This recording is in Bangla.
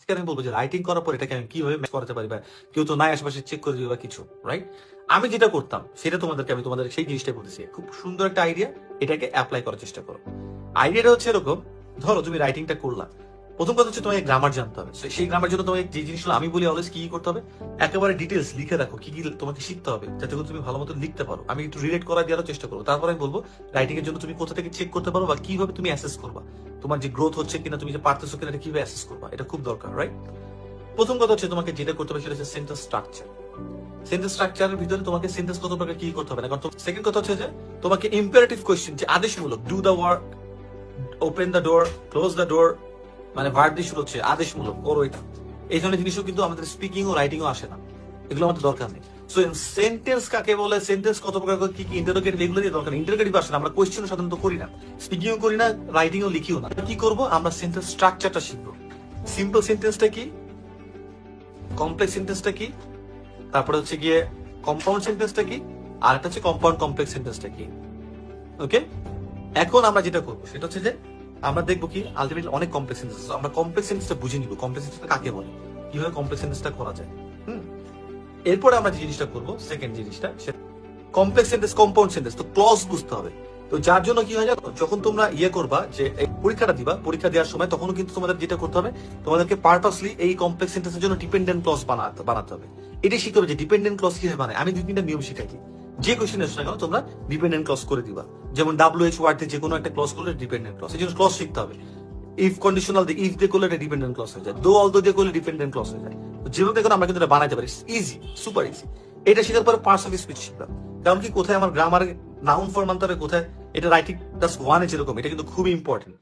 আজকে আমি বলবো যে রাইটিং করার পর এটাকে আমি কিভাবে ম্যাচ করাতে পারি, বা কেউ তো নাই আশেপাশে চেক করে দিবে বা কিছু, রাইট? আমি যেটা করতাম সেটা আমি তোমাদের সেই জিনিসটাই বলতেছি। খুব সুন্দর একটা আইডিয়া, এটাকে অ্যাপ্লাই করার চেষ্টা করো। আইডিয়াটা হচ্ছে এরকম, ধরো তুমি রাইটিংটা করলা, প্রথম কথা হচ্ছে তোমাকে গ্রামার জানতে হবে। সেই গ্রামার জন্য তোমাকে যে জিনিসগুলো আমি বলি অলওয়েজ কি করতে হবে, একেবারে ডিটেলস লিখে রাখো কি কি তোমাকে শিখতে হবে, যাতে করে তুমি ভালো মতো লিখতে পারো। আমি একটু রিলেট করা দেওয়ার চেষ্টা করবো, তারপরে আমি বলবো রাইটিং এর জন্য তুমি কোথা থেকে চেক করতে পারো বা কিভাবে তুমি অ্যাসেস করবা তোমার যে গ্রোথ হচ্ছে কিনা, তুমি যে পারতেছো কিনা, এটা কিভাবে অ্যাসেস করবা, এটা খুব দরকার, রাইট? প্রথম কথা হচ্ছে তোমাকে যেটা করতে হবে সেটা হচ্ছে সেন্টেন্স স্ট্রাকচার। সেন্টেন্স স্ট্রাকচারের ভিতরে তোমাকে সেন্টেন্স কত প্রকার কি করতে হবে না, কারণ সেকেন্ড কথা হচ্ছে যে তোমাকে ইম্পারেটিভ কোয়েশ্চেন, যে আদেশমূলক, do the work, open the door, close the door, মানে ভার্ব দিয়ে শুরু হচ্ছে, আদেশমূলক করো এটা, এই ধরনের জিনিসও কিন্তু আমাদের স্পিকিং ও রাইটিং ও আসে না, এগুলো আমাদের দরকার নেই। সো সেন্টেন্স কাকে বলে, সেন্টেন্স কত প্রকার, কি কি ইন্টারোগেটিভ, এগুলো দিয়ে দরকার। ইন্টারোগেটিভ আসে না, আমরা কোয়েশ্চেন সাধারণত করি না, স্পিকিং ও করি না, রাইটিং ও লিখিও না। কি করব আমরা, সেন্টেন্স স্ট্রাকচারটা শিখবো। সিম্পল সেন্টেন্সটা কি, কমপ্লেক্স সেন্টেন্সটা কি, তারপরে হচ্ছে গিয়ে কম্পাউন্ড সেন্টেন্সটা কি, আর একটা হচ্ছে কম্পাউন্ড কমপ্লেক্স সেন্টেন্সটা কি। ওকে, এখন আমরা যেটা করবো সেটা হচ্ছে যে আমরা দেখবো কি আলটিমেটলি অনেক কমপ্লেক্স সেন্টেন্স, আমরা কমপ্লেক্স সেন্টেন্সটা বুঝে নিব, কমপ্লেক্স সেন্টেন্সটা কাকে বলে, কিভাবে কমপ্লেক্স সেন্টেন্সটা করা যায়। হুম, এরপরে আমরা যে জিনিসটা করবো, সেকেন্ড জিনিসটা, কমপ্লেক্স সেন্টেন্স, কম্পাউন্ড সেন্টেন্স, তো ক্লজ বুঝতে হবে। তো যার জন্য কি হয় জানো, যখন তোমরা করবা যে এই পরীক্ষাটা দিবা, পরীক্ষা দেওয়ার সময় তখনও কিন্তু তোমাদের যেটা করতে হবে, তোমাদেরকে পারপাসলি এই কমপ্লেক্স সেন্টেন্সের জন্য ডিপেন্ডেন্ট ক্লজ বানাতে হবে। এটাই শিখতে হবে যে ডিপেন্ডেন্ট ক্লজ কিভাবে বানায়। আমি 2-3টা নিয়ম শিখাই দিই, যে কোশ্চেন আসছে না কেন তোমরা ডিপেন্ডেন্ট ক্লজ করে দিবা। যেমন WH ওয়ার্ড দিয়ে যে কোনো একটা ক্লজ করলে ডিপেন্ডেন্ট ক্লজ, এই জন্য ক্লজ শিখতে হবে। ইফ কন্ডিশনাল দিয়ে, ইফ দিয়ে করলে এটা ডিপেন্ডেন্ট ক্লজ হয়ে যায়, দো অলদো দিয়ে করলে ডিপেন্ডেন্ট ক্লজ হয়ে যায়। যেভাবে দেখুন আমরা কিন্তু এটা বানাইতে পারি, ইজি, সুপার ইজি। এটা শেখার পরে পার্টস অফ স্পিচ শিখলাম, কারণ কি কোথায় আমার গ্রামার, নাউন ফর্ম আনতে হবে কোথায়, এটা রাইটিং ক্লাস 1 এ যেরকম, এটা কিন্তু খুবই ইম্পর্টেন্ট।